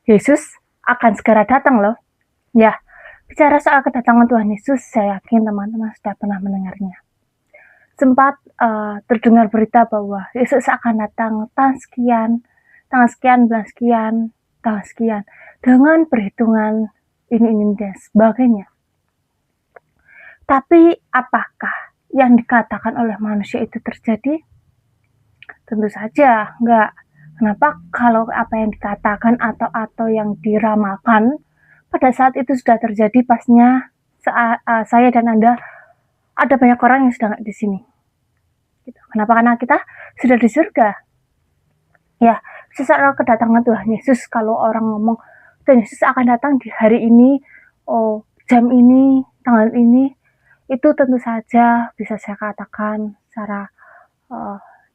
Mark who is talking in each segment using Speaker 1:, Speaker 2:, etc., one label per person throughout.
Speaker 1: Yesus akan segera datang loh. Ya, bicara soal kedatangan Tuhan Yesus, saya yakin teman-teman sudah pernah mendengarnya. Sempat terdengar berita bahwa Yesus akan datang tanggal sekian, bulan sekian, tanggal sekian, dengan perhitungan ini dan sebagainya. Tapi apakah yang dikatakan oleh manusia itu terjadi? Tentu saja enggak. Kenapa? Kalau apa yang dikatakan atau yang diramalkan pada saat itu sudah terjadi, pastinya saya dan Anda ada banyak orang yang sudah nggak di sini. Kenapa? Karena kita sudah di surga. Ya, sesaat kedatangan Tuhan Yesus, kalau orang ngomong Tuhan Yesus akan datang di hari ini, jam ini, tanggal ini, itu tentu saja bisa saya katakan secara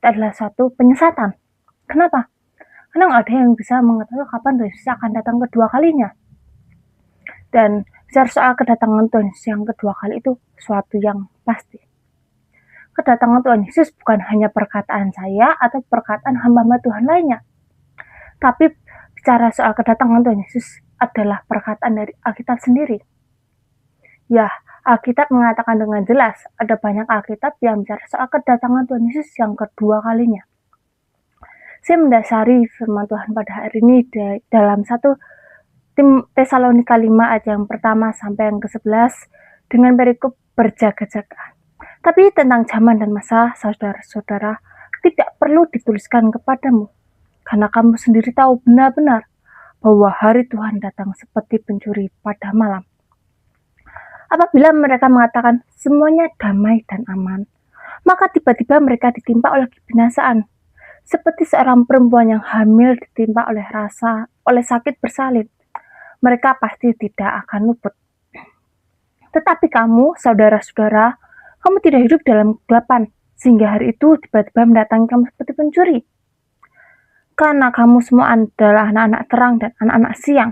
Speaker 1: itu adalah suatu penyesatan. Kenapa? Karena nggak ada yang bisa mengetahui kapan Tuhan Yesus akan datang kedua kalinya. Dan bicara soal kedatangan Tuhan Yesus yang kedua kali itu suatu yang pasti. Kedatangan Tuhan Yesus bukan hanya perkataan saya atau perkataan hamba-hamba Tuhan lainnya. Tapi bicara soal kedatangan Tuhan Yesus adalah perkataan dari Alkitab sendiri. Ya, Alkitab mengatakan dengan jelas, ada banyak Alkitab yang bicara soal kedatangan Tuhan Yesus yang kedua kalinya. Saya mendasari firman Tuhan pada hari ini dalam 1 Tesalonika 5 ayat yang pertama sampai yang ke-11 dengan perikop berjaga-jaga. Tapi tentang zaman dan masa, saudara-saudara, tidak perlu dituliskan kepadamu, karena kamu sendiri tahu benar-benar bahwa hari Tuhan datang seperti pencuri pada malam. Apabila mereka mengatakan semuanya damai dan aman, maka tiba-tiba mereka ditimpa oleh kebinasaan, seperti seorang perempuan yang hamil ditimpa oleh sakit bersalin. Mereka pasti tidak akan luput. Tetapi kamu, saudara-saudara, kamu tidak hidup dalam kegelapan, sehingga hari itu tiba-tiba mendatangi kamu seperti pencuri. Karena kamu semua adalah anak-anak terang dan anak-anak siang.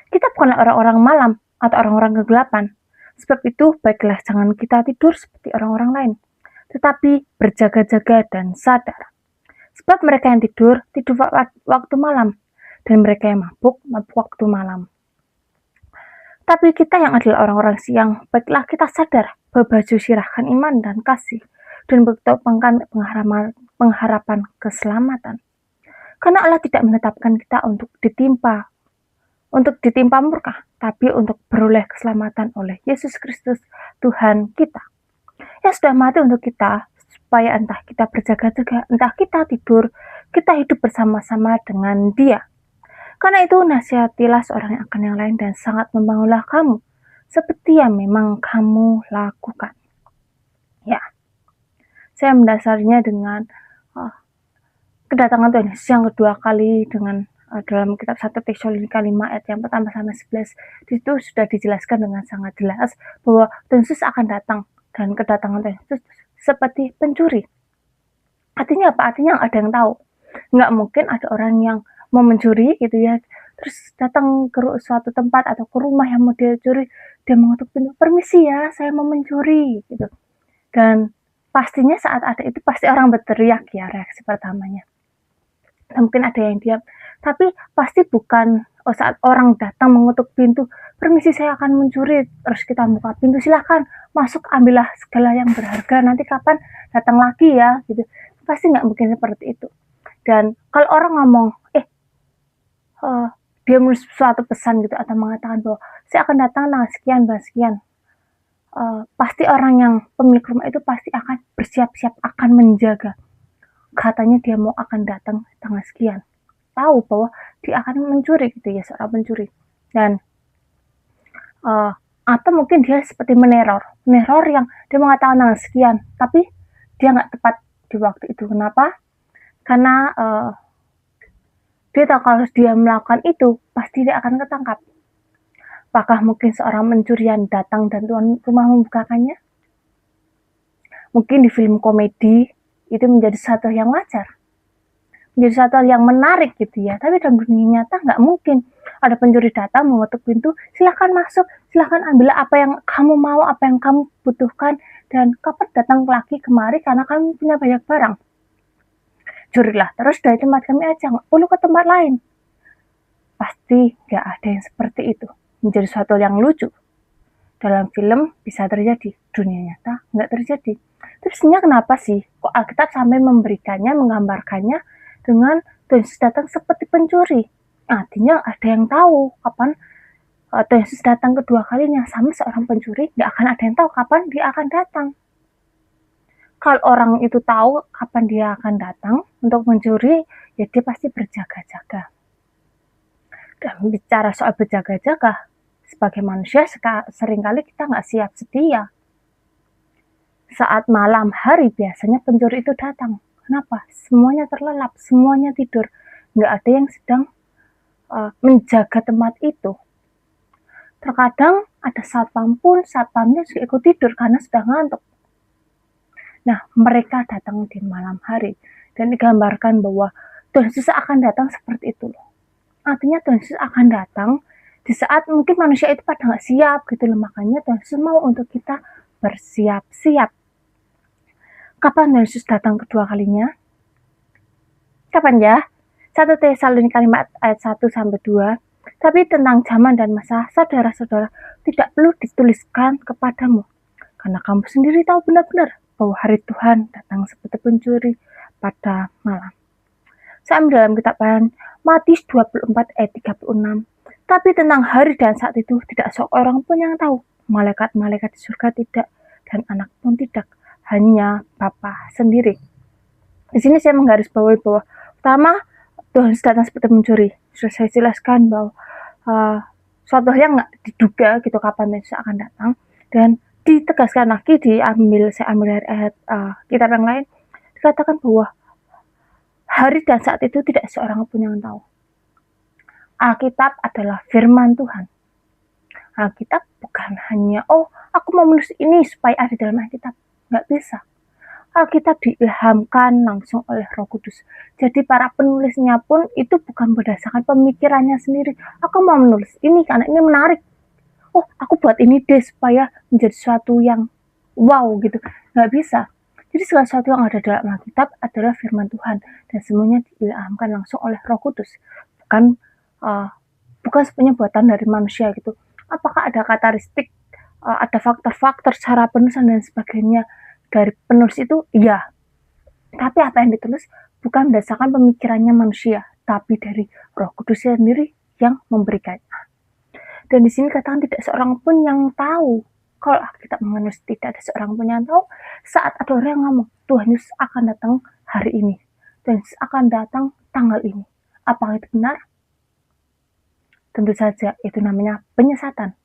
Speaker 1: Kita bukanlah orang-orang malam atau orang-orang kegelapan. Sebab itu, baiklah jangan kita tidur seperti orang-orang lain, tetapi berjaga-jaga dan sadar. Sebab mereka yang tidur waktu malam, dan mereka yang mabuk waktu malam. Tapi kita yang adalah orang-orang siang, baiklah kita sadar berbaju sirahkan iman dan kasih, dan bertopangkan pengharapan keselamatan. Karena Allah tidak menetapkan kita untuk ditimpa murka, tapi untuk beroleh keselamatan oleh Yesus Kristus, Tuhan kita. Yang sudah mati untuk kita, supaya entah kita berjaga-jaga, entah kita tidur, kita hidup bersama-sama dengan Dia. Karena itu nasihatilah seorang yang akan yang lain dan sangat membangunlah kamu, seperti yang memang kamu lakukan. Ya, saya mendasarinya dengan kedatangan Tuhan Yesus yang kedua kali dengan dalam kitab 1 Tesalonika 5 ayat yang pertama sampai 11. Di situ sudah dijelaskan dengan sangat jelas bahwa Tuhan Yesus akan datang, dan kedatangan Tuhan Yesus seperti pencuri. Artinya apa? Artinya ada yang tahu. Nggak mungkin ada orang yang mau mencuri gitu ya, terus datang ke suatu tempat atau ke rumah yang mau dia curi, dia mengetuk pintu, permisi ya, saya mau mencuri gitu. Dan pastinya saat ada itu pasti orang berteriak ya, reaksi pertamanya. Dan mungkin ada yang diam, tapi pasti bukan saat orang datang mengetuk pintu, permisi saya akan mencuri, terus kita buka pintu, silahkan masuk, ambillah segala yang berharga, nanti kapan datang lagi ya gitu. Pasti nggak mungkin seperti itu. Dan kalau orang ngomong dia menulis suatu pesan gitu atau mengatakan bahwa saya akan datang tanggal sekian, bulan sekian, pasti orang yang pemilik rumah itu pasti akan bersiap-siap, akan menjaga. Katanya dia mau akan datang tanggal sekian, tahu bahwa dia akan mencuri gitu ya, seorang pencuri. Dan atau mungkin dia seperti meneror yang dia mengatakan tanggal sekian, tapi dia nggak tepat di waktu itu. Kenapa? Karena dia tahu kalau dia melakukan itu, pasti dia akan ketangkap. Apakah mungkin seorang pencurian datang dan tuan rumah membukakannya? Mungkin di film komedi itu menjadi satu yang wajar, menjadi satu yang menarik gitu ya. Tapi dalam dunia nyata nggak mungkin ada pencuri datang mengetuk pintu, silahkan masuk, silahkan ambil apa yang kamu mau, apa yang kamu butuhkan, dan kapan datang lagi kemari karena kamu punya banyak barang. Curilah terus dari tempat kami aja, nggak perlu ke tempat lain. Tapi nggak ada yang seperti itu. Menjadi suatu yang lucu. Dalam film bisa terjadi, dunia nyata nggak terjadi. Terus sebenarnya kenapa sih kok Alkitab sampai memberikannya, menggambarkannya dengan Tuhan Yesus datang seperti pencuri? Artinya ada yang tahu kapan Tuhan Yesus datang kedua kalinya. Sama seorang pencuri, nggak akan ada yang tahu kapan dia akan datang. Kalau orang itu tahu kapan dia akan datang untuk mencuri, ya dia pasti berjaga-jaga. Dan bicara soal berjaga-jaga, sebagai manusia seringkali kita nggak siap sedia. Saat malam hari biasanya pencuri itu datang. Kenapa? Semuanya terlelap, semuanya tidur. Nggak ada yang sedang menjaga tempat itu. Terkadang ada satpam pun, satpamnya juga ikut tidur karena sudah ngantuk. Nah, mereka datang di malam hari dan digambarkan bahwa Tuhan Yesus akan datang seperti itu loh. Artinya Tuhan Yesus akan datang di saat mungkin manusia itu pada nggak siap gitu loh. Makanya Tuhan Yesus mau untuk kita bersiap-siap. Kapan Tuhan Yesus datang kedua kalinya? Kapan ya? 1 Tesalonika 5 ayat 1-2. Tapi tentang zaman dan masa, saudara-saudara, tidak perlu dituliskan kepadamu. Karena kamu sendiri tahu benar-benar bahwa hari Tuhan datang seperti pencuri pada malam. Saya ambil dalam kitab Matius 24 ayat 36. Tapi tentang hari dan saat itu tidak seorang pun yang tahu. Malaikat-malaikat di surga tidak, dan anak pun tidak. Hanya Bapa sendiri. Di sini saya menggarisbawahi bahwa pertama, Tuhan datang seperti mencuri. Sudah saya jelaskan bahwa suatu hal yang nggak diduga gitu kapan Tuhan akan datang. Dan ditegaskan lagi, saya ambil dari ayat kitab yang lain, dikatakan bahwa hari dan saat itu tidak seorang pun yang tahu. Alkitab adalah firman Tuhan. Alkitab bukan hanya, aku mau menulis ini supaya ada dalam Alkitab. Nggak bisa. Alkitab diilhamkan langsung oleh Roh Kudus. Jadi para penulisnya pun itu bukan berdasarkan pemikirannya sendiri. Aku mau menulis ini karena ini menarik. Aku buat ini deh supaya menjadi sesuatu yang wow gitu. Nggak bisa. Jadi segala sesuatu yang ada dalam Alkitab adalah firman Tuhan. Dan semuanya diilhamkan langsung oleh Roh Kudus. Bukan sepenuhnya buatan dari manusia gitu. Apakah ada karakteristik, ada faktor-faktor cara penulisan dan sebagainya dari penulis itu? Iya. Tapi apa yang ditulis bukan berdasarkan pemikirannya manusia, tapi dari Roh Kudus sendiri yang memberikannya. Dan di sini katakan tidak seorang pun yang tahu. Kalau kita menulis tidak ada seorang pun yang tahu, saat ada orang yang ngomong, Tuhan Yesus akan datang hari ini. Tuhan Yesus akan datang tanggal ini. Apakah itu benar? Tentu saja itu namanya penyesatan.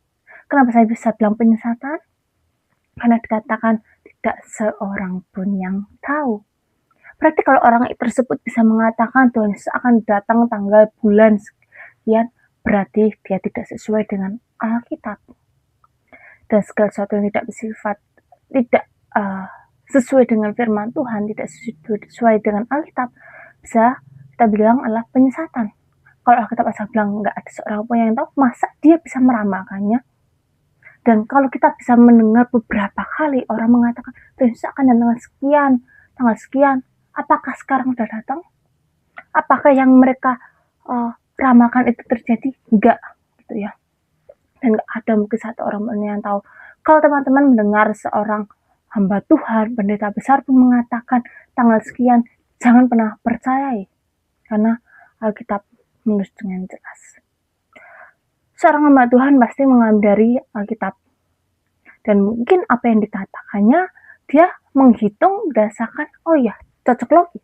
Speaker 1: Kenapa saya bisa bilang penyesatan? Karena dikatakan tidak seorang pun yang tahu. Berarti kalau orang tersebut bisa mengatakan Tuhan Yesus akan datang tanggal bulan sekian, berarti dia tidak sesuai dengan Alkitab. Dan segala sesuatu yang tidak bersifat, tidak sesuai dengan firman Tuhan, tidak sesuai dengan Alkitab, bisa kita bilang adalah penyesatan. Kalau Alkitab asal bilang nggak ada seorang pun yang tahu, masa dia bisa meramalkannya? Dan kalau kita bisa mendengar beberapa kali orang mengatakan Tuhan Yesus akan datang tanggal sekian, apakah sekarang sudah datang? Apakah yang mereka ramalkan itu terjadi? Enggak, gitu ya. Dan nggak ada mungkin satu orang pun yang tahu. Kalau teman-teman mendengar seorang hamba Tuhan, pendeta besar pun mengatakan tanggal sekian, jangan pernah percayai. Karena Alkitab menulis dengan jelas. Seorang hamba Tuhan pasti mengambil dari Alkitab. Dan mungkin apa yang dikatakannya, dia menghitung berdasarkan, cocok logi.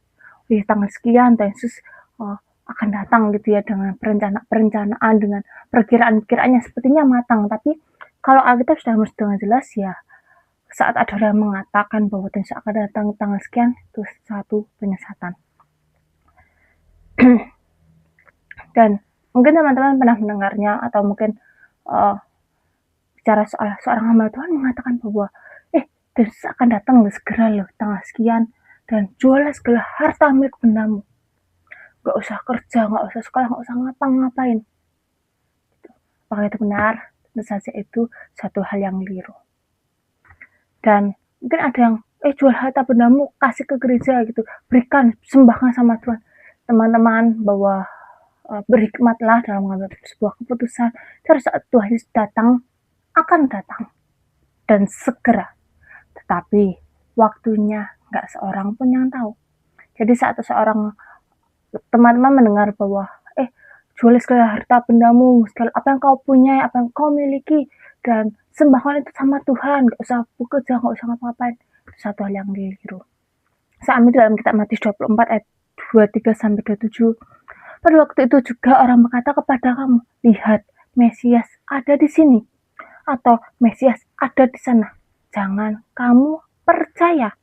Speaker 1: Tanggal sekian, Tuhan Yesus akan datang gitu ya, dengan perencanaan, dengan perkiraan-perkiraannya sepertinya matang. Tapi kalau Alkitab sudah menulis dengan jelas ya, saat ada orang mengatakan bahwa Tuhan Yesus akan datang tanggal sekian, itu satu penyesatan. Dan mungkin teman-teman pernah mendengarnya atau mungkin bicara soal seorang hamba Tuhan mengatakan bahwa Tuhan Yesus akan datang segera loh tanggal sekian, dan jualah segala harta milik bendamu. Gak usah kerja, gak usah sekolah, gak usah ngapa-ngapain. Apakah itu benar? Tentu saja itu satu hal yang keliru. Dan mungkin ada yang jual harta bendamu, kasih ke gereja gitu, berikan, sembahkan sama Tuhan. Teman-teman, bahwa berhikmatlah dalam mengambil sebuah keputusan. Terus saat Tuhan Yesus datang, akan datang dan segera. Tetapi waktunya nggak seorang pun yang tahu. Jadi saat seorang teman-teman mendengar bahwa jual segala harta bendamu, segala apa yang kau punya, apa yang kau miliki, dan sembahkan itu sama Tuhan, gak usah bekerja, gak usah ngapa-ngapain. Itu satu hal yang keliru. Saya ambil dalam kitab Matius 24 ayat 23-27. Pada waktu itu juga orang berkata kepada kamu, lihat, Mesias ada di sini, atau Mesias ada di sana. Jangan kamu percaya.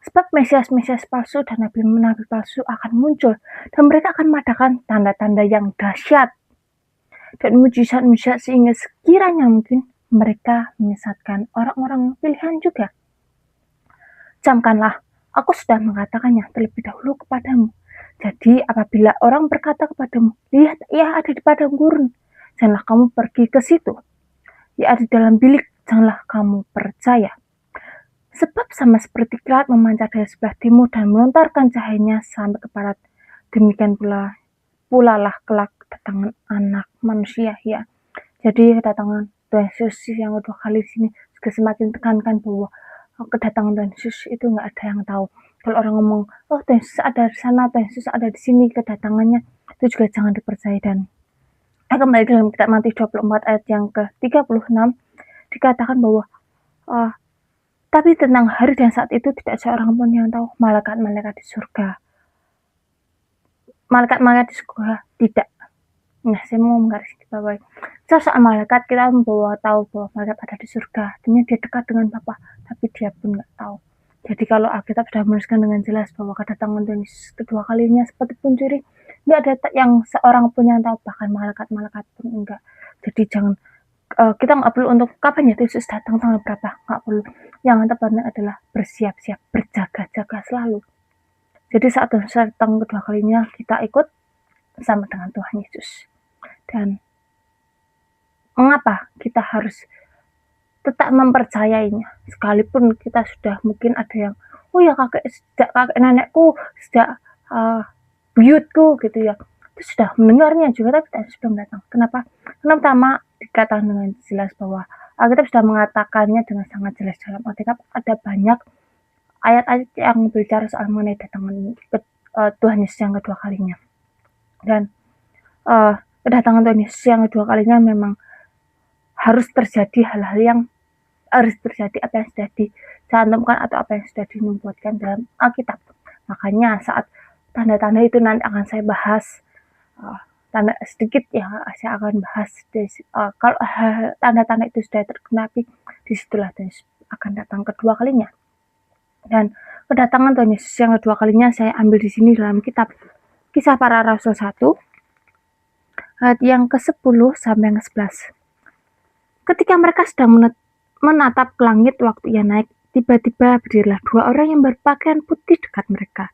Speaker 1: Sebab Mesias-Mesias palsu dan nabi-nabi palsu akan muncul, dan mereka akan mengadakan tanda-tanda yang dahsyat dan mujizat-mujizat sehingga sekiranya mungkin mereka menyesatkan orang-orang pilihan juga. Camkanlah, aku sudah mengatakannya terlebih dahulu kepadamu. Jadi apabila orang berkata kepadamu, lihat ia ada di padang gurun, janganlah kamu pergi ke situ. Ia ada di dalam bilik, janganlah kamu percaya. Sebab sama seperti kilat memancar dari sebelah timur dan melontarkan cahayanya sampai ke barat, demikian pula lah kelak kedatangan anak manusia. Ya, jadi kedatangan Tuhan Yesus yang kedua kali di sini juga semakin tekankan bahwa kedatangan Tuhan Yesus itu nggak ada yang tahu. Kalau orang ngomong, oh Tuhan Yesus ada di sana, Tuhan Yesus ada di sini, kedatangannya itu juga jangan dipercaya. Dan kembali dalam kitab Matius 24 ayat yang ke-36 dikatakan bahwa tapi tentang hari dan saat itu tidak seorang pun yang tahu, malaikat-malaikat di surga. Malaikat-malaikat di surga tidak. Nah, saya mau menggarisbawahi. Soal malaikat, kita membawa tahu bahwa malaikat ada di surga. Artinya dia dekat dengan Bapa, tapi dia pun nggak tahu. Jadi kalau Alkitab sudah menuliskan dengan jelas bahwa kedatangan Tuhan Yesus kedua kalinya seperti pencuri, nggak ada yang seorang pun yang tahu, bahkan malaikat-malaikat pun enggak. Jadi jangan kita nggak perlu untuk kapan ya Yesus datang tanggal berapa, nggak perlu. Yang tepatnya adalah bersiap-siap, berjaga-jaga selalu. Jadi saat Yesus datang kedua kalinya kita ikut bersama dengan Tuhan Yesus. Dan mengapa kita harus tetap mempercayainya, sekalipun kita sudah mungkin ada yang oh ya kakek nenekku sejak buyutku gitu ya, itu sudah mendengarnya juga tapi tidak sebelum datang. Kenapa? Karena pertama dikatakan dengan jelas bahwa Alkitab sudah mengatakannya dengan sangat jelas. Dalam Alkitab ada banyak ayat-ayat yang berbicara soal mengenai datangan Tuhan Yesus yang kedua kalinya. Dan kedatangan Tuhan Yesus yang kedua kalinya memang harus terjadi hal-hal yang harus terjadi, apa yang sudah dicantumkan atau apa yang sudah dinubuatkan dalam Alkitab. Makanya saat tanda-tanda itu nanti akan saya bahas tanda sedikit ya, saya akan bahas kalau tanda-tanda itu sudah tergenapi, disitulah Tuhan Yesus akan datang kedua kalinya. Dan kedatangan Tuhan Yesus yang kedua kalinya saya ambil di sini dalam kitab Kisah Para Rasul 1 ayat yang ke-10 sampai yang ke-11. Ketika mereka sedang menatap ke langit waktu ia naik, tiba-tiba berdirilah dua orang yang berpakaian putih dekat mereka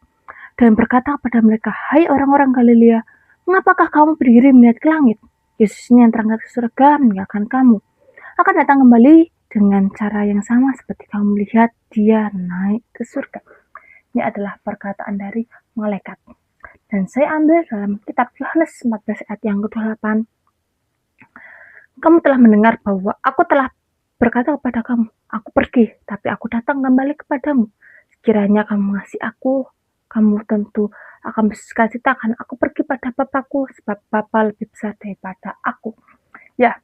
Speaker 1: dan berkata kepada mereka, hai orang-orang Galilea, mengapakah kamu berdiri melihat ke langit? Yesus ini yang terangkat ke surga meninggalkan kamu, akan datang kembali dengan cara yang sama seperti kamu melihat dia naik ke surga. Ini adalah perkataan dari malaikat. Dan saya ambil dalam kitab Yohanes 14 ayat yang ke-28. Kamu telah mendengar bahwa aku telah berkata kepada kamu, aku pergi, tapi aku datang kembali kepadamu. Sekiranya kamu mengasihi aku, kamu tentu akan bersukacita karena aku pergi pada Bapakku, sebab Bapa lebih besar daripada aku. Ya,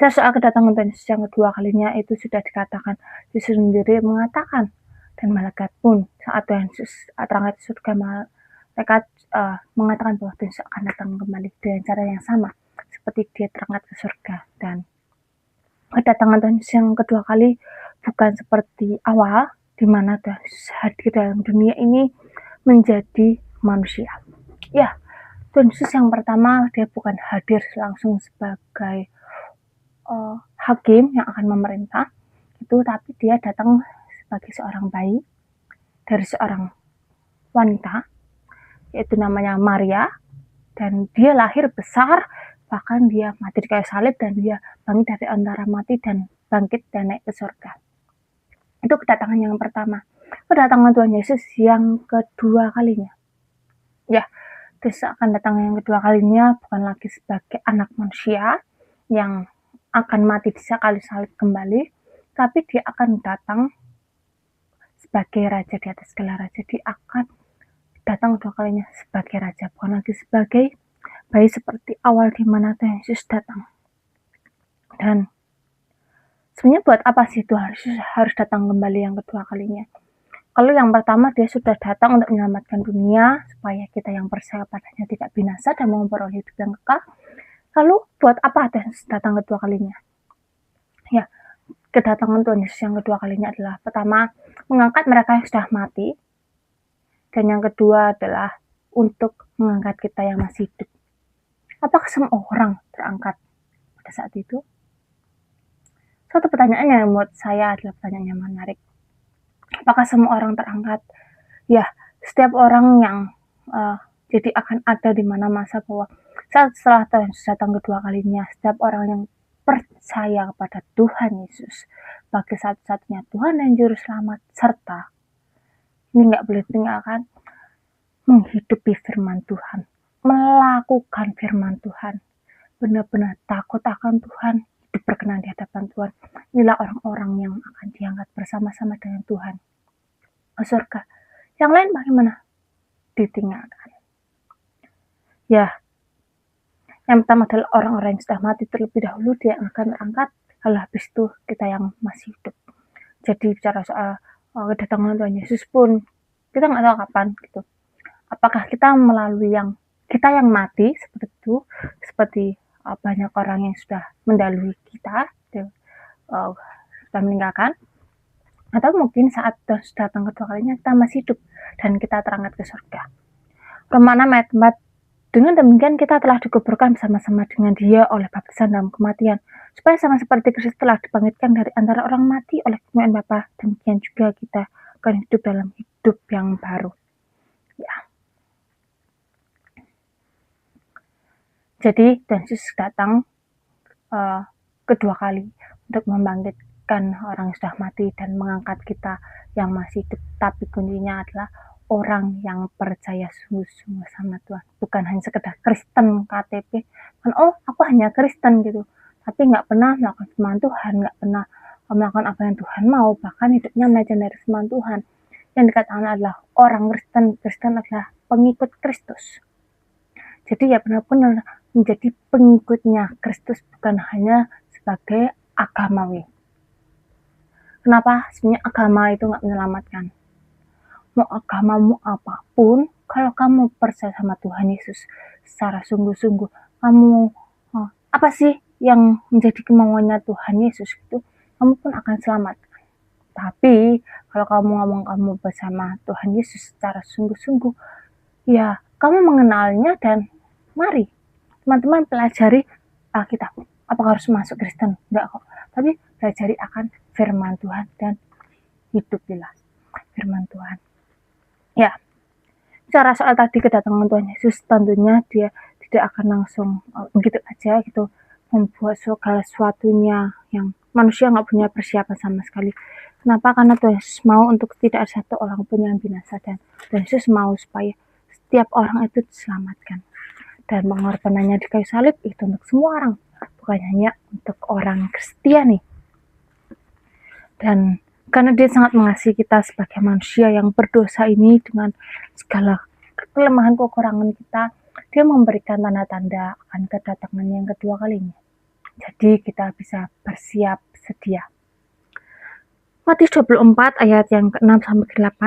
Speaker 1: soal kedatangan Tuhan Yesus yang kedua kalinya itu sudah dikatakan. Yesus sendiri mengatakan, dan malaikat pun saat Tuhan Yesus terangkat surga, malaikat mengatakan bahwa Tuhan Yesus akan datang kembali dengan cara yang sama seperti dia terangkat ke surga. Dan kedatangan Tuhan Yesus yang kedua kali bukan seperti awal, di mana Tuhan Yesus hadir dalam dunia ini menjadi manusia. Ya, Tuhan Yesus yang pertama dia bukan hadir langsung sebagai hakim yang akan memerintah itu, tapi dia datang sebagai seorang bayi dari seorang wanita yaitu namanya Maria, dan dia lahir besar, bahkan dia mati di kayu salib dan dia bangkit dari antara mati dan bangkit dan naik ke surga. Itu kedatangan yang pertama. Kedatangan Tuhan Yesus yang kedua kalinya. Ya, Yesus akan datang yang kedua kalinya bukan lagi sebagai anak manusia yang akan mati di sekali salib kembali, tapi dia akan datang sebagai raja di atas segala raja. Dia akan datang kedua kalinya sebagai raja, bukan lagi sebagai bayi seperti awal di mana Tuhan Yesus datang. Dan sebenarnya buat apa sih Tuhan Yesus harus datang kembali yang kedua kalinya? Kalau yang pertama dia sudah datang untuk menyelamatkan dunia supaya kita yang percaya padanya tidak binasa dan memperoleh hidup yang kekal. Lalu buat apa Tuhan Yesus datang kedua kalinya? Ya, kedatangan Tuhan Yesus yang kedua kalinya adalah pertama mengangkat mereka yang sudah mati, dan yang kedua adalah untuk mengangkat kita yang masih hidup. Apakah semua orang terangkat pada saat itu? Suatu pertanyaan yang menurut saya adalah pertanyaan yang menarik. Apakah semua orang terangkat? Ya, setiap orang yang jadi akan ada di mana masa bahwa saat setelah Tuhan Yesus datang kedua kalinya, setiap orang yang percaya kepada Tuhan Yesus sebagai satu-satunya Tuhan dan Juru Selamat, serta ini nggak boleh tinggalkan menghidupi firman Tuhan, melakukan firman Tuhan, benar-benar takut akan Tuhan, hidup berkenan di hadapan Tuhan. Inilah orang-orang yang akan diangkat bersama-sama dengan Tuhan ke surga. Yang lain bagaimana? Ditinggalkan. Ya, yang pertama adalah orang-orang yang sudah mati terlebih dahulu, dia akan terangkat. Lalu habis itu kita yang masih hidup. Jadi bicara soal kedatangan Tuhan Yesus pun kita nggak tahu kapan gitu. Apakah kita melalui yang kita yang mati seperti itu, seperti banyak orang yang sudah mendahului kita, sudah meninggalkan, atau mungkin saat Yesus datang kedua kalinya kita masih hidup dan kita terangkat ke surga. Roma 6 ayat 4, dengan demikian kita telah dikuburkan bersama-sama dengan dia oleh baptisan dalam kematian, supaya sama seperti Kristus telah dibangkitkan dari antara orang mati oleh firman Bapa, demikian juga kita akan hidup dalam hidup yang baru. Ya. Jadi Tuhan Yesus datang kedua kali untuk membangkitkan orang yang sudah mati dan mengangkat kita yang masih hidup. Tapi kuncinya adalah orang yang percaya sungguh-sungguh sama Tuhan, bukan hanya sekedar Kristen KTP, kan aku hanya Kristen gitu, tapi nggak pernah melakukan firman Tuhan, nggak pernah melakukan apa yang Tuhan mau, bahkan hidupnya melenceng dari firman Tuhan. Yang dikatakan adalah orang Kristen adalah pengikut Kristus. Jadi ya benar-benar menjadi pengikutnya Kristus, bukan hanya sebagai agamawi. Kenapa? Sebenarnya agama itu nggak menyelamatkan. Mau agamamu apapun, kalau kamu percaya sama Tuhan Yesus secara sungguh-sungguh, kamu apa sih yang menjadi kemauannya Tuhan Yesus itu, kamu pun akan selamat. Tapi kalau kamu ngomong kamu bersama Tuhan Yesus secara sungguh-sungguh, ya kamu mengenalnya dan mari teman-teman pelajari Alkitab. Apakah harus masuk Kristen? Enggak kok. Tapi pelajari akan firman Tuhan dan hidupilah firman Tuhan. Ya, bicara soal tadi kedatangan Tuhan Yesus, tentunya dia tidak akan langsung begitu aja gitu membuat segala sesuatunya yang manusia nggak punya persiapan sama sekali. Kenapa? Karena Tuhan Yesus mau untuk tidak ada satu orang pun yang binasa, dan Tuhan Yesus mau supaya setiap orang itu diselamatkan. Dan pengorbanannya di kayu salib itu untuk semua orang, bukan hanya untuk orang Kristiani. Dan karena dia sangat mengasihi kita sebagai manusia yang berdosa ini dengan segala kelemahan kekurangan kita, dia memberikan tanda-tanda akan kedatangan yang kedua kalinya. Jadi kita bisa bersiap sedia. Matius 24 ayat yang ke-6 sampai ke-8.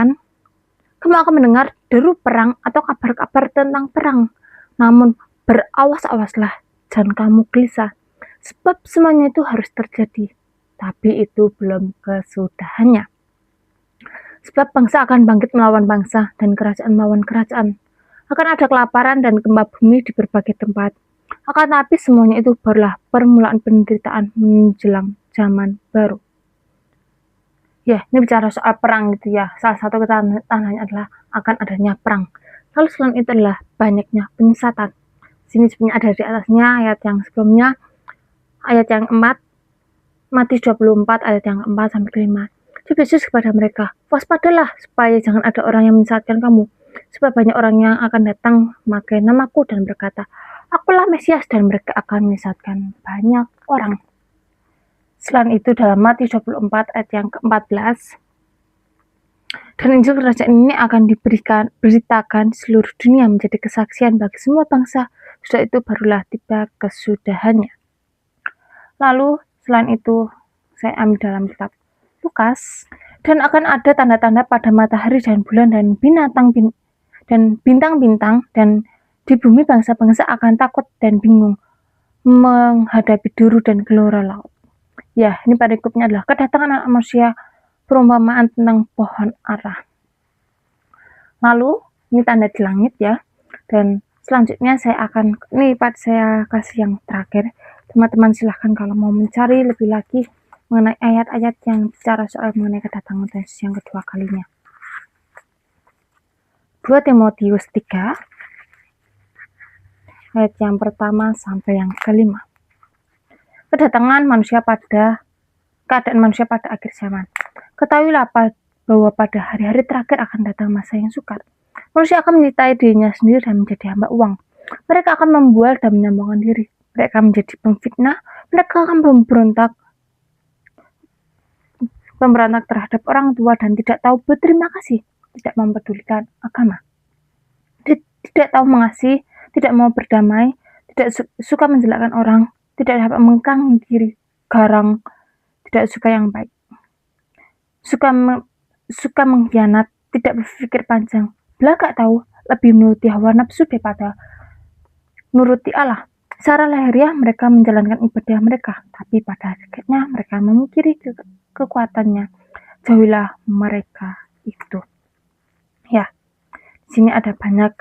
Speaker 1: Kamu akan mendengar deru perang atau kabar-kabar tentang perang. Namun berawas-awaslah, jangan kamu gelisah, sebab semuanya itu harus terjadi, tapi itu belum kesudahannya. Sebab bangsa akan bangkit melawan bangsa dan kerajaan melawan kerajaan. Akan ada kelaparan dan gempa bumi di berbagai tempat. Akan tapi semuanya itu barulah permulaan penderitaan menjelang zaman baru. Ya, ini bicara soal perang gitu ya. Salah satu tandanya adalah akan adanya perang. Lalu selain itu adalah banyaknya penyesatan. Sini sebenarnya ada di atasnya ayat yang sebelumnya, ayat yang 4, Matius 24 ayat yang 4 sampai 5. Jadi Yesus kepada mereka, waspadalah supaya jangan ada orang yang menyesatkan kamu, Sebab banyak orang yang akan datang memakai namaku dan berkata, Akulah Mesias, dan mereka akan menyesatkan banyak orang. Selain itu dalam Matius 24 ayat yang ke-14, dan Injil Kerajaan ini akan diberitakan seluruh dunia menjadi kesaksian bagi semua bangsa, sudah itu barulah tiba kesudahannya. Lalu selain itu saya ambil dalam kitab Lukas, dan akan ada tanda-tanda pada matahari dan bulan dan bintang-bintang, dan di bumi bangsa-bangsa akan takut dan bingung menghadapi duru dan gelora laut. Ya, ini perikopnya adalah kedatangan anak manusia, perumpamaan tentang pohon ara. Lalu ini tanda di langit ya, dan selanjutnya saya kasih yang terakhir. Teman-teman silahkan kalau mau mencari lebih lagi mengenai ayat-ayat yang bicara soal mengenai kedatangan Yesus yang kedua kalinya. 2 Timotius 3 ayat yang pertama sampai yang kelima. Kedatangan manusia pada keadaan manusia pada akhir zaman. Ketahuilah bahwa pada hari-hari terakhir akan datang masa yang sukar. Manusia akan mencintai dirinya sendiri dan menjadi hamba uang. Mereka akan membual dan menyombongkan diri. Mereka akan menjadi pemfitnah. Mereka akan memberontak terhadap orang tua dan tidak tahu berterima kasih, tidak mempedulikan agama, tidak tahu mengasihi, tidak mau berdamai, tidak suka menjelekkan orang, tidak dapat mengekang diri, garang, tidak suka yang baik, suka mengkhianat, tidak berpikir panjang, belaka tahu, lebih menuruti hawa nafsu daripada menuruti Allah. Secara lahiriah mereka menjalankan ibadah mereka, tapi pada hakikatnya mereka memungkiri kekuatannya. Jauhilah mereka itu. Ya, di sini ada banyak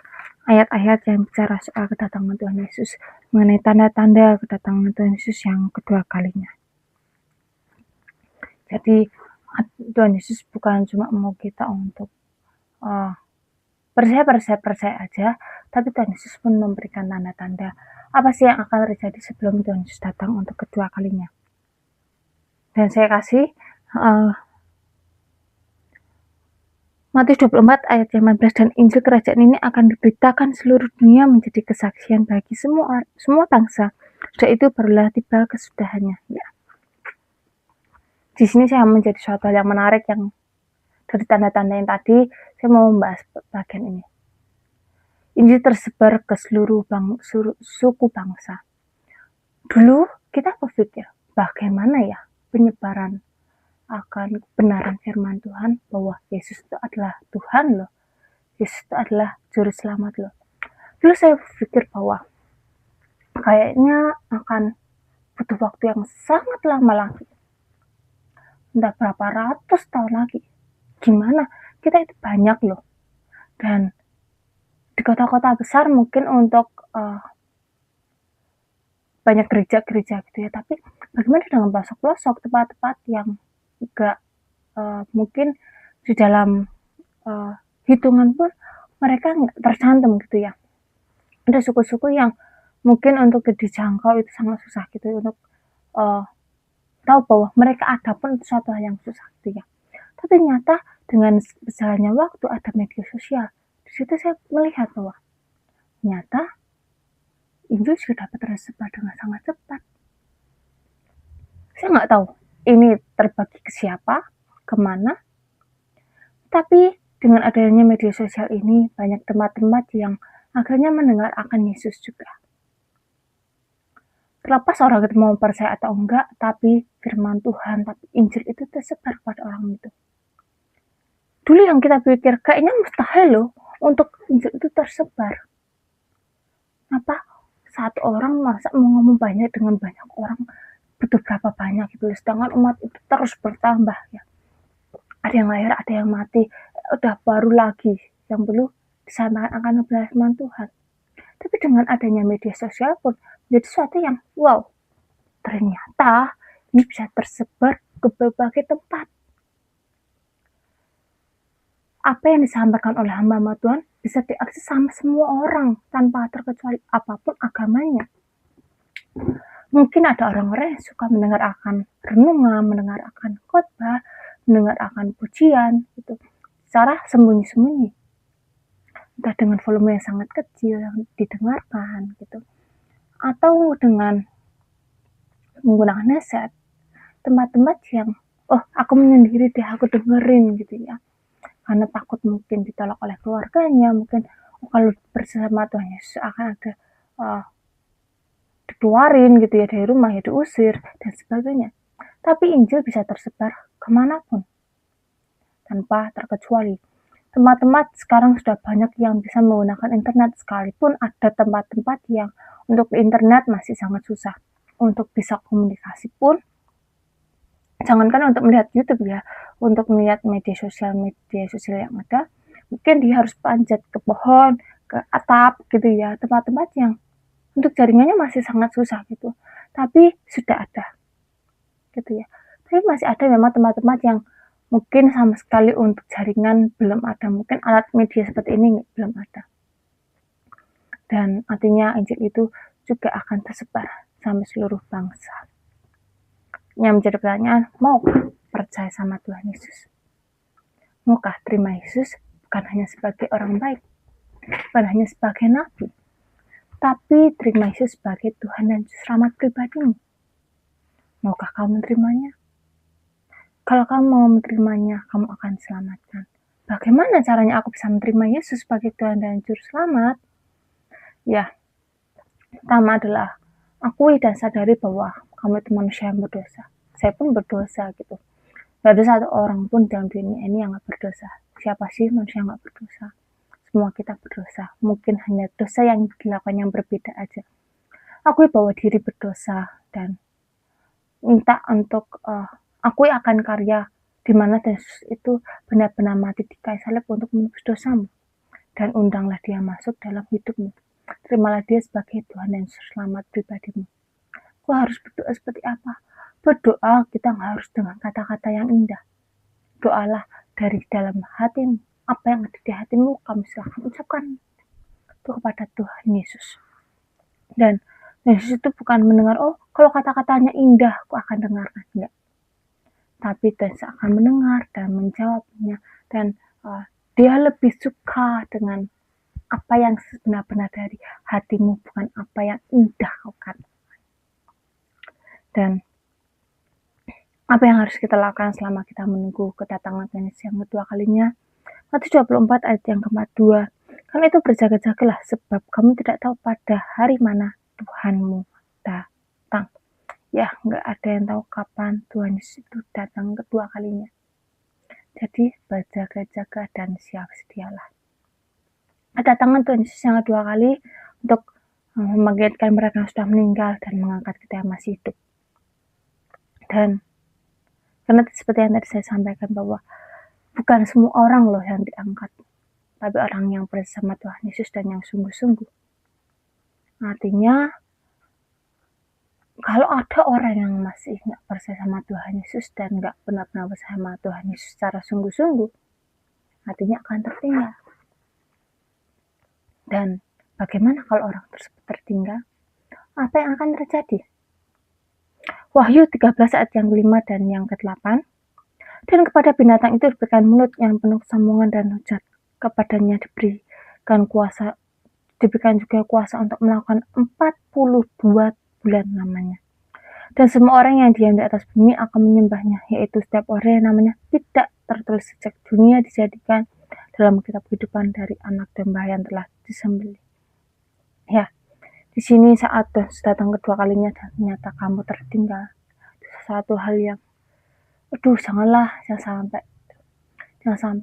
Speaker 1: ayat-ayat yang bicara soal kedatangan Tuhan Yesus, mengenai tanda-tanda kedatangan Tuhan Yesus yang kedua kalinya. Jadi Tuhan Yesus bukan cuma mau kita untuk percaya aja, tapi Tuhan Yesus pun memberikan tanda-tanda apa sih yang akan terjadi sebelum Tuhan Yesus datang untuk kedua kalinya. Dan saya kasih Matius 24 ayat 15, dan Injil Kerajaan ini akan diberitakan seluruh dunia menjadi kesaksian bagi semua bangsa. Sudah itu barulah tiba kesudahannya. Ya. Di sini saya menjadi suatu hal yang menarik yang dari tanda-tanda yang tadi, saya mau membahas bagian ini. Injil tersebar ke seluruh suku bangsa. Dulu kita berpikir, bagaimana ya penyebaran akan kebenaran firman Tuhan bahwa Yesus itu adalah Tuhan loh. Yesus itu adalah juru selamat loh. Dulu saya berpikir bahwa kayaknya akan butuh waktu yang sangat lama lagi. Entah berapa ratus tahun lagi. Gimana? Kita itu banyak loh. Dan di kota-kota besar mungkin untuk banyak gereja-gereja gitu ya. Tapi bagaimana dengan pelosok-pelosok, tempat-tempat yang enggak mungkin di dalam hitungan pun mereka nggak tercantum gitu ya. Ada suku-suku yang mungkin untuk dijangkau itu sangat susah gitu, untuk tahu bahwa mereka ada pun itu suatu hal yang susah gitu ya. Tapi ternyata dengan berjalannya waktu ada media sosial. Di situ saya melihat bahwa ternyata Injil sudah dapat tersebar dengan sangat cepat. Saya nggak tahu ini terbagi ke siapa, kemana, tapi dengan adanya media sosial ini banyak tempat-tempat yang akhirnya mendengar akan Yesus juga. Terlepas orang itu mau percaya atau enggak, tapi firman Tuhan, tapi Injil itu tersebar pada orang itu. Dulu yang kita pikir kayaknya mustahil loh untuk Injil itu tersebar. Apa? Satu orang masa mau ngomong banyak dengan banyak orang, butuh berapa banyak gitu. Sedangkan umat itu terus bertambah ya. Ada yang lahir, ada yang mati, udah baru lagi yang perlu disampaikan akan firman Tuhan. Tapi dengan adanya media sosial pun menjadi sesuatu yang wow, ternyata ini bisa tersebar ke berbagai tempat. Apa yang disampaikan oleh hamba Tuhan bisa diakses sama semua orang tanpa terkecuali apapun agamanya. Mungkin ada orang-orang yang suka mendengar akan renungan, mendengar akan khotbah, mendengar akan pujian gitu, secara sembunyi-sembunyi. entah dengan volume yang sangat kecil yang didengarkan gitu, atau dengan menggunakan headset, tempat-tempat yang aku menyendiri deh, aku dengerin gitu ya, karena takut mungkin ditolak oleh keluarganya, mungkin kalau bersama Tuhan Yesus akan ada dikeluarin gitu ya dari rumah, ya diusir dan sebagainya. Tapi Injil bisa tersebar kemanapun tanpa terkecuali. Tempat-tempat sekarang sudah banyak yang bisa menggunakan internet, sekalipun ada tempat-tempat yang untuk internet masih sangat susah. Untuk bisa komunikasi pun, jangankan untuk melihat YouTube ya, untuk melihat media sosial yang ada, mungkin dia harus panjat ke pohon, ke atap gitu ya, tempat-tempat yang untuk jaringannya masih sangat susah gitu. Tapi sudah ada gitu ya. Tapi masih ada memang tempat-tempat yang mungkin sama sekali untuk jaringan belum ada, mungkin alat media seperti ini belum ada. Dan artinya Injil itu juga akan tersebar sampai seluruh bangsa. Yang menjadi pertanyaan, maukah percaya sama Tuhan Yesus? Maukah terima Yesus bukan hanya sebagai orang baik, bukan hanya sebagai nabi, tapi terima Yesus sebagai Tuhan dan selamat pribadimu? Maukah kamu menerimanya? Kalau kamu mau menerimanya, kamu akan diselamatkan. Bagaimana caranya aku bisa menerima Yesus sebagai Tuhan dan Juru Selamat? Ya, pertama adalah akui dan sadari bahwa kamu itu manusia yang berdosa. Saya pun berdosa gitu. Gak ada satu orang pun dalam dunia ini yang gak berdosa. Siapa sih manusia yang gak berdosa? Semua kita berdosa. Mungkin hanya dosa yang dilakukan yang berbeda aja. Akui bahwa diri berdosa dan minta untuk akui akan karya di mana Yesus itu benar-benar mati di kayu salib untuk menebus dosamu, dan undanglah dia masuk dalam hidupmu. Terimalah dia sebagai Tuhan dan selamat pribadimu. Kau harus berdoa seperti apa? Berdoa kita nggak harus dengan kata-kata yang indah. Doalah dari dalam hatimu. Apa yang ada di hatimu, kamu silahkan ucapkan itu kepada Tuhan Yesus. Dan Yesus itu bukan mendengar, kalau kata-katanya indah, aku akan dengarkan. Enggak. Tapi Tuhan akan mendengar dan menjawabnya. Dan dia lebih suka dengan apa yang benar-benar dari hatimu, bukan apa yang indah kau katakan. Dan apa yang harus kita lakukan selama kita menunggu kedatangan Tuhan Yesus yang kedua kalinya? Matius 24 ayat yang ke-42. Karena itu berjaga-jagalah, sebab kamu tidak tahu pada hari mana Tuhanmu datang. Ya, nggak ada yang tahu kapan Tuhan Yesus itu datang kedua kalinya. Jadi berjaga-jaga dan siap sedialah. Kedatangan Tuhan Yesus yang kedua kali untuk membangkitkan mereka yang sudah meninggal dan mengangkat kita yang masih hidup. Dan karena seperti yang tadi saya sampaikan bahwa bukan semua orang loh yang diangkat, tapi orang yang bersama Tuhan Yesus dan yang sungguh-sungguh. Artinya kalau ada orang yang masih nggak percaya sama Tuhan Yesus dan nggak benar-benar percaya sama Tuhan Yesus secara sungguh-sungguh, artinya akan tertinggal. Dan bagaimana kalau orang tersebut tertinggal? Apa yang akan terjadi? Wahyu 13 ayat yang ke-5 dan yang ke-8. Dan kepada binatang itu diberikan mulut yang penuh sambungan dan hujat. Kepadanya diberikan juga kuasa untuk melakukan 42 bulan lamanya. Dan semua orang yang diam di atas bumi akan menyembahnya, yaitu setiap orang yang namanya tidak tertulis sejak dunia dijadikan dalam kitab kehidupan dari anak domba yang telah disembelih. Ya, di sini saat datang kedua kalinya dan ternyata kamu tertinggal, itu satu hal yang jangan sampai.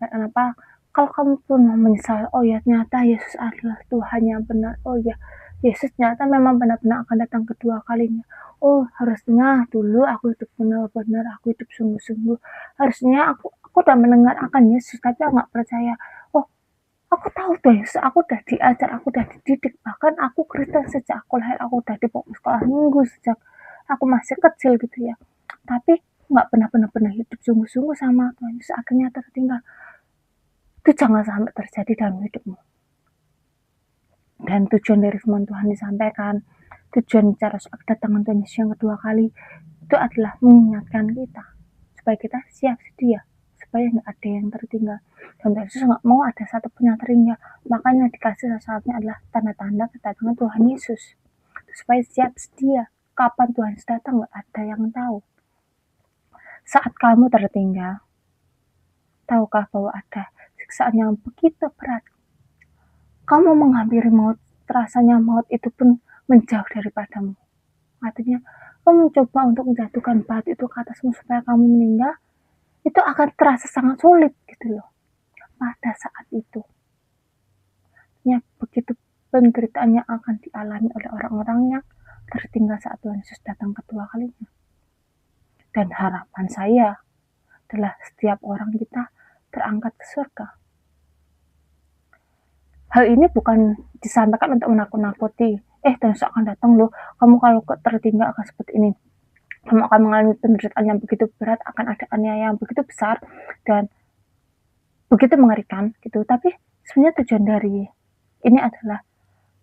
Speaker 1: Kenapa? Kalau kamu pun menyesal, ya ternyata Yesus adalah Tuhan yang benar, ya Yesus ternyata memang benar-benar akan datang kedua kalinya, harusnya dulu aku hidup benar-benar, aku hidup sungguh-sungguh, harusnya aku udah mendengar akan Yesus tapi aku gak percaya. Aku tahu tuh Yesus, aku udah diajar, aku udah dididik, bahkan aku Kristen sejak aku lahir, aku udah di sekolah minggu sejak aku masih kecil gitu ya, tapi nggak pernah benar-benar hidup sungguh-sungguh sama Tuhan Yesus, akhirnya tertinggal. Itu jangan sampai terjadi dalam hidupmu. Dan tujuan dari firman Tuhan disampaikan, tujuan cara kedatangan Tuhan Yesus yang kedua kali itu adalah mengingatkan kita supaya kita siap sedia supaya nggak ada yang tertinggal. Dan Tuhan Yesus nggak mau ada satu pun yang tertinggal. Makanya dikasih satu-satunya adalah tanda-tanda kedatangan Tuhan Yesus. Supaya siap sedia. Kapan Tuhan Yesus datang nggak ada yang tahu. Saat kamu tertinggal, tahukah bahwa ada siksaan yang begitu berat? Kamu menghampiri maut, rasanya maut itu pun menjauh daripadamu. Artinya, kamu mencoba untuk menjatuhkan batu itu ke atasmu supaya kamu meninggal, itu akan terasa sangat sulit gitu loh. Pada saat itu, ya, begitu penderitaan yang akan dialami oleh orang-orang yang tertinggal saat Tuhan Yesus datang kedua kalinya. Dan harapan saya adalah setiap orang kita terangkat ke surga. Hal ini bukan disampaikan untuk menakut-nakuti. Tuhan Yesus akan datang loh, kamu kalau tertinggal akan seperti ini. Kamu akan mengalami penderitaan yang begitu berat, akan ada aniaya yang begitu besar dan begitu mengerikan gitu. Tapi sebenarnya tujuan dari ini adalah,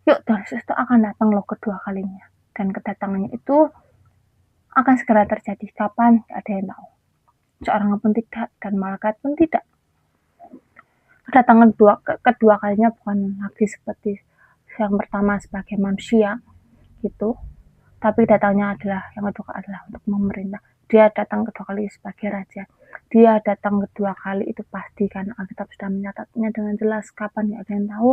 Speaker 1: yuk Tuhan Yesus itu akan datang loh kedua kalinya. Dan kedatangannya itu akan segera terjadi. Kapan? Gak ada yang tahu. Seorang pun tidak, dan malaikat pun tidak. Kedatangan kedua kalinya bukan lagi seperti yang pertama sebagai manusia gitu, tapi datangnya adalah yang kedua adalah untuk memerintah. Dia datang kedua kali sebagai raja. Dia datang kedua kali itu pasti karena Alkitab sudah menyatatnya dengan jelas, kapan nggak ada yang tahu,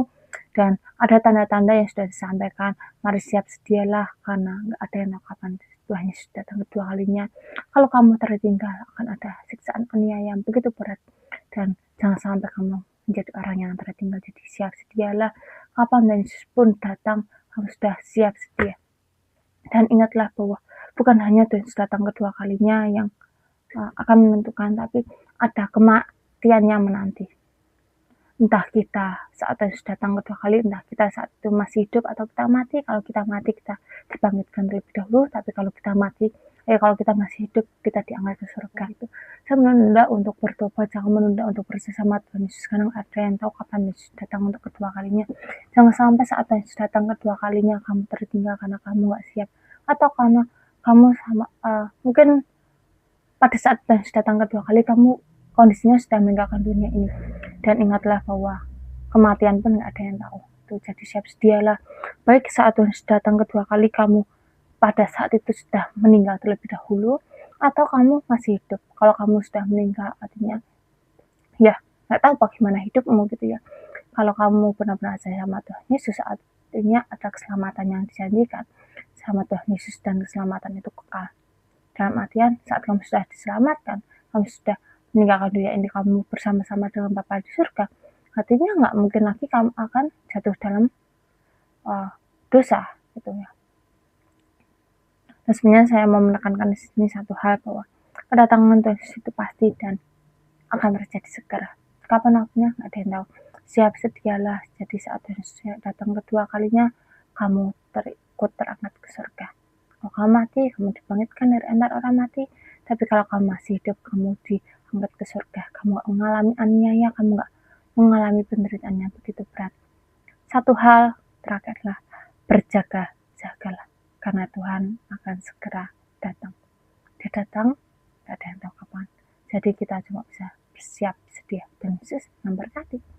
Speaker 1: dan ada tanda-tanda yang sudah disampaikan. Mari siap sedialah karena nggak ada yang tahu kapan Tuhan Yesus datang kedua kalinya. Kalau kamu tertinggal akan ada siksaan aniaya yang begitu berat, dan jangan sampai kamu menjadi orang yang tertinggal. Jadi siap sedialah, kapan Tuhan Yesus pun datang kamu sudah siap sedia. Dan ingatlah bahwa bukan hanya Tuhan Yesus datang kedua kalinya yang akan menentukan, tapi ada kematian yang menanti. Entah kita saat Tuhan Yesus datang kedua kali, entah kita saat itu masih hidup atau kita mati. Kalau kita mati kita dibangkitkan terlebih dahulu, tapi kalau kita mati, kalau kita masih hidup kita diangkat ke surga. Itu saya menunda untuk bertobat, jangan menunda untuk bersama Tuhan Yesus, karena ada yang tahu kapan Yesus datang untuk kedua kalinya. Jangan sampai saat Tuhan Yesus datang kedua kalinya kamu tertinggal karena kamu nggak siap, atau karena kamu mungkin pada saat Tuhan Yesus datang kedua kali kamu kondisinya sudah meninggalkan dunia ini. Dan ingatlah bahwa kematian pun nggak ada yang tahu. Tuh, jadi siap sedialah. Baik saat Tuhan Yesus datang kedua kali kamu pada saat itu sudah meninggal terlebih dahulu, atau kamu masih hidup. Kalau kamu sudah meninggal, artinya ya nggak tahu bagaimana hidupmu gitu ya. Kalau kamu benar-benar percaya sama Tuhan Yesus, artinya ada keselamatan yang dijanjikan sama Tuhan Yesus, dan keselamatan itu kekal. Dalam artian saat kamu sudah diselamatkan, kamu sudah meninggalkan dunia ini, kamu bersama-sama dengan Bapa di surga, artinya nggak mungkin lagi kamu akan jatuh dalam dosa gitu ya. Dan sebenarnya saya mau menekankan di sini satu hal, bahwa kedatangan Tuhan Yesus itu pasti dan akan terjadi segera. Kapan waktunya nggak ada yang tahu. Siap sedialah, jadi saat Tuhan Yesus datang kedua kalinya kamu ikut terangkat ke surga. Kalau kamu mati, kamu dibangkitkan dari antara orang mati. Tapi kalau kamu masih hidup, kamu diangkat ke surga. Kamu gak mengalami aniaya, kamu gak mengalami penderitaan yang begitu berat. Satu hal terakhirlah, berjaga-jagalah, karena Tuhan akan segera datang. Dia datang, gak ada yang tahu kapan. Jadi kita cuma bisa bersiap sedia. Dan Yesus memberkati.